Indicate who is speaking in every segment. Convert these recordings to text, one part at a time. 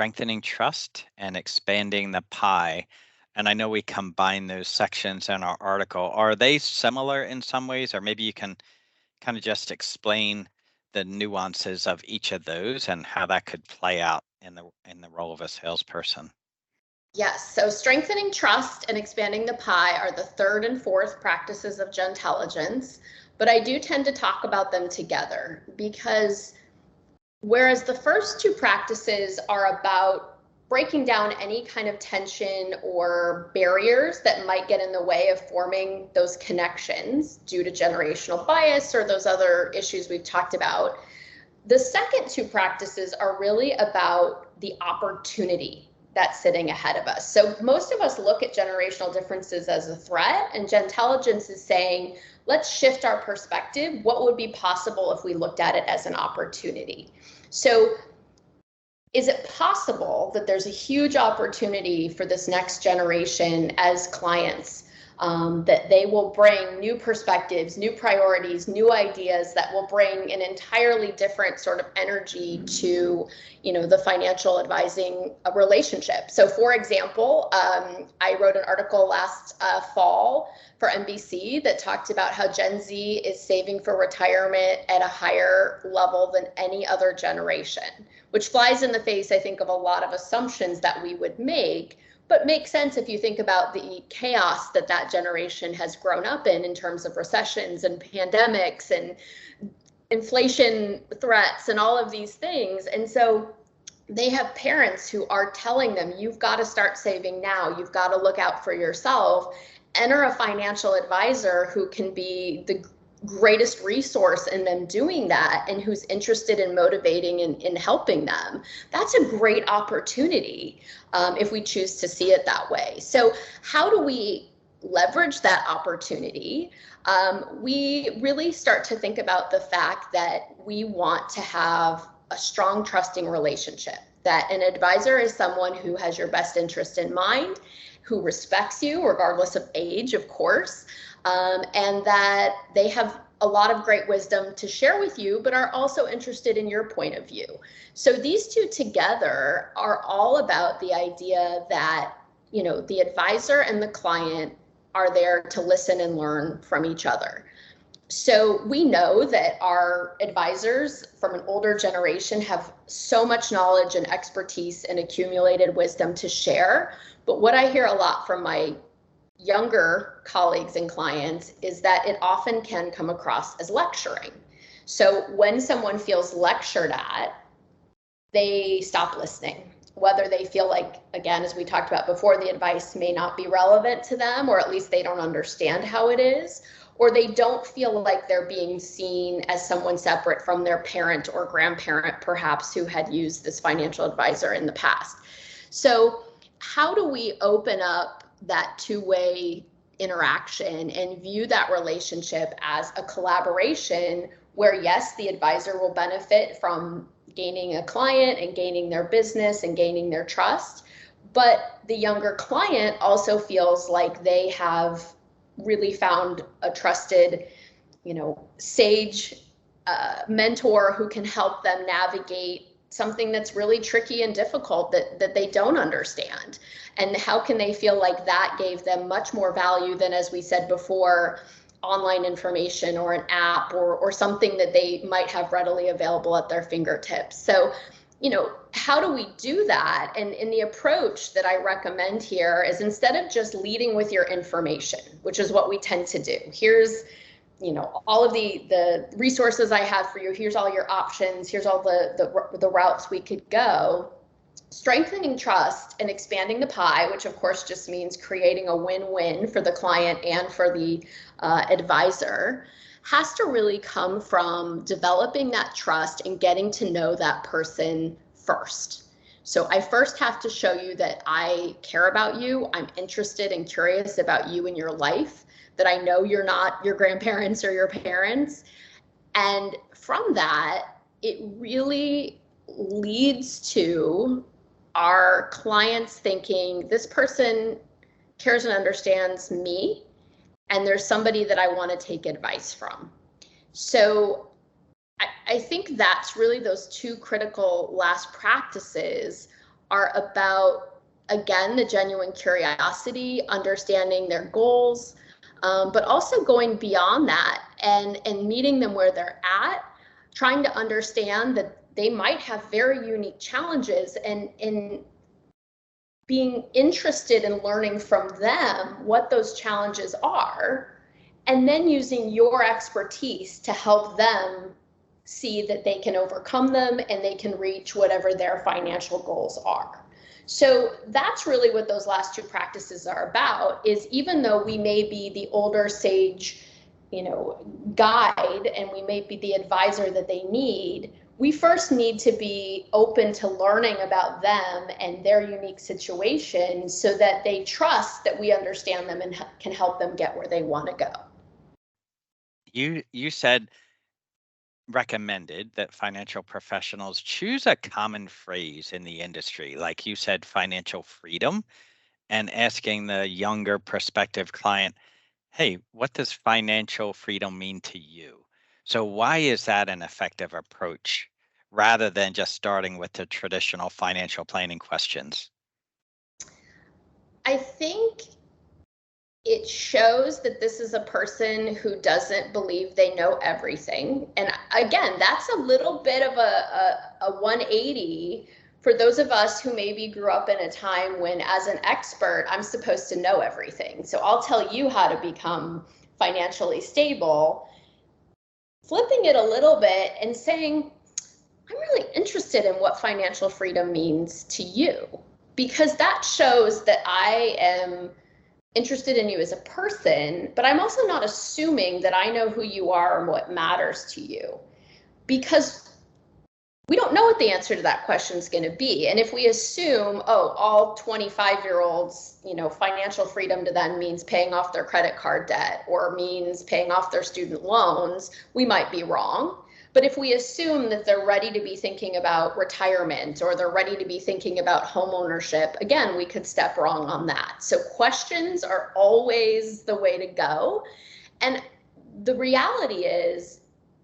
Speaker 1: strengthening trust and expanding the pie. And I know we combine those sections in our article. Are they similar in some ways, or maybe you can kind of just explain the nuances of each of those and how that could play out in the role of a salesperson?
Speaker 2: Yes, so strengthening trust and expanding the pie are the third and fourth practices of Gentelligence, but I do tend to talk about them together because whereas the first two practices are about breaking down any kind of tension or barriers that might get in the way of forming those connections due to generational bias or those other issues we've talked about, the second two practices are really about the opportunity that's sitting ahead of us. So most of us look at generational differences as a threat, and Gentelligence is saying, let's shift our perspective. What would be possible if we looked at it as an opportunity? So is it possible that there's a huge opportunity for this next generation as clients, that they will bring new perspectives, new priorities, new ideas that will bring an entirely different sort of energy to, the financial advising relationship? So for example, I wrote an article last fall for NBC that talked about how Gen Z is saving for retirement at a higher level than any other generation, which flies in the face, I think, of a lot of assumptions that we would make, but makes sense if you think about the chaos that that generation has grown up in terms of recessions and pandemics and inflation threats and all of these things. And so they have parents who are telling them, you've got to start saving now, you've got to look out for yourself. Enter a financial advisor who can be the greatest resource in them doing that and who's interested in motivating and in helping them. That's a great opportunity if we choose to see it that way. So how do we leverage that opportunity? We really start to think about the fact that we want to have a strong, trusting relationship, that an advisor is someone who has your best interest in mind, who respects you regardless of age, of course, and that they have a lot of great wisdom to share with you, but are also interested in your point of view. So these two together are all about the idea that, the advisor and the client are there to listen and learn from each other. So we know that our advisors from an older generation have so much knowledge and expertise and accumulated wisdom to share. But what I hear a lot from my younger colleagues and clients is that it often can come across as lecturing. So when someone feels lectured at, they stop listening, whether they feel like, again, as we talked about before, the advice may not be relevant to them, or at least they don't understand how it is, or they don't feel like they're being seen as someone separate from their parent or grandparent, perhaps, who had used this financial advisor in the past. So how do we open up that two-way interaction and view that relationship as a collaboration where, yes, the advisor will benefit from gaining a client and gaining their business and gaining their trust, but the younger client also feels like they have really found a trusted, sage mentor who can help them navigate something that's really tricky and difficult that they don't understand. And how can they feel like that gave them much more value than, as we said before, online information or an app or something that they might have readily available at their fingertips. So, how do we do that? And in the approach that I recommend here is, instead of just leading with your information, which is what we tend to do, here's all of the resources I have for you, here's all your options, here's all the routes we could go. Strengthening trust and expanding the pie, which of course just means creating a win-win for the client and for the advisor, has to really come from developing that trust and getting to know that person first. So I first have to show you that I care about you, I'm interested and curious about you and your life, that I know you're not your grandparents or your parents. And from that, it really leads to our clients thinking, this person cares and understands me, and there's somebody that I want to take advice from. So I think that's really those two critical last practices are about, again, the genuine curiosity, understanding their goals, but also going beyond that and meeting them where they're at, trying to understand that they might have very unique challenges, and in being interested in learning from them what those challenges are, and then using your expertise to help them see that they can overcome them and they can reach whatever their financial goals are. So that's really what those last two practices are about, is even though we may be the older sage, guide, and we may be the advisor that they need, we first need to be open to learning about them and their unique situation so that they trust that we understand them and can help them get where they want to go.
Speaker 1: You said recommended that financial professionals choose a common phrase in the industry, like you said, financial freedom, and asking the younger prospective client, hey, what does financial freedom mean to you? So, why is that an effective approach rather than just starting with the traditional financial planning questions?
Speaker 2: I think it shows that this is a person who doesn't believe they know everything. And again, that's a little bit of a 180 for those of us who maybe grew up in a time when, as an expert, I'm supposed to know everything. So I'll tell you how to become financially stable. Flipping it a little bit and saying, I'm really interested in what financial freedom means to you, because that shows that I am interested in you as a person, but I'm also not assuming that I know who you are and what matters to you, because we don't know what the answer to that question is going to be. And if we assume, oh, all 25-year-olds, financial freedom to them means paying off their credit card debt or means paying off their student loans, we might be wrong. But if we assume that they're ready to be thinking about retirement or they're ready to be thinking about home ownership, again, we could step wrong on that. So questions are always the way to go. And the reality is,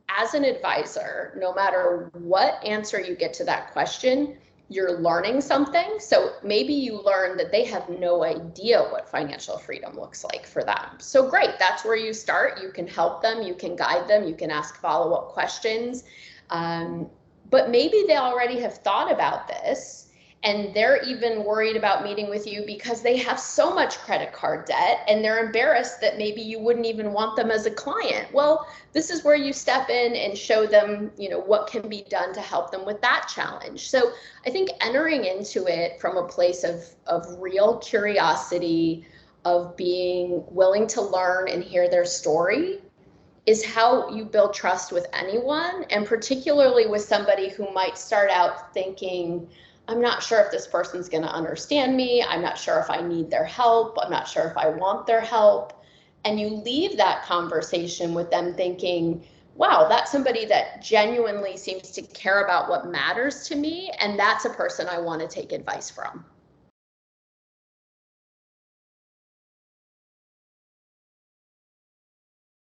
Speaker 2: as an advisor, no matter what answer you get to that question, you're learning something. So maybe you learn that they have no idea what financial freedom looks like for them. So great, that's where you start. You can help them, you can guide them, you can ask follow-up questions. But maybe they already have thought about this and they're even worried about meeting with you because they have so much credit card debt and they're embarrassed that maybe you wouldn't even want them as a client. Well, this is where you step in and show them, what can be done to help them with that challenge. So I think entering into it from a place of real curiosity, of being willing to learn and hear their story, is how you build trust with anyone, and particularly with somebody who might start out thinking, I'm not sure if this person's going to understand me. I'm not sure if I need their help. I'm not sure if I want their help. And you leave that conversation with them thinking, wow, that's somebody that genuinely seems to care about what matters to me. And that's a person I want to take advice from.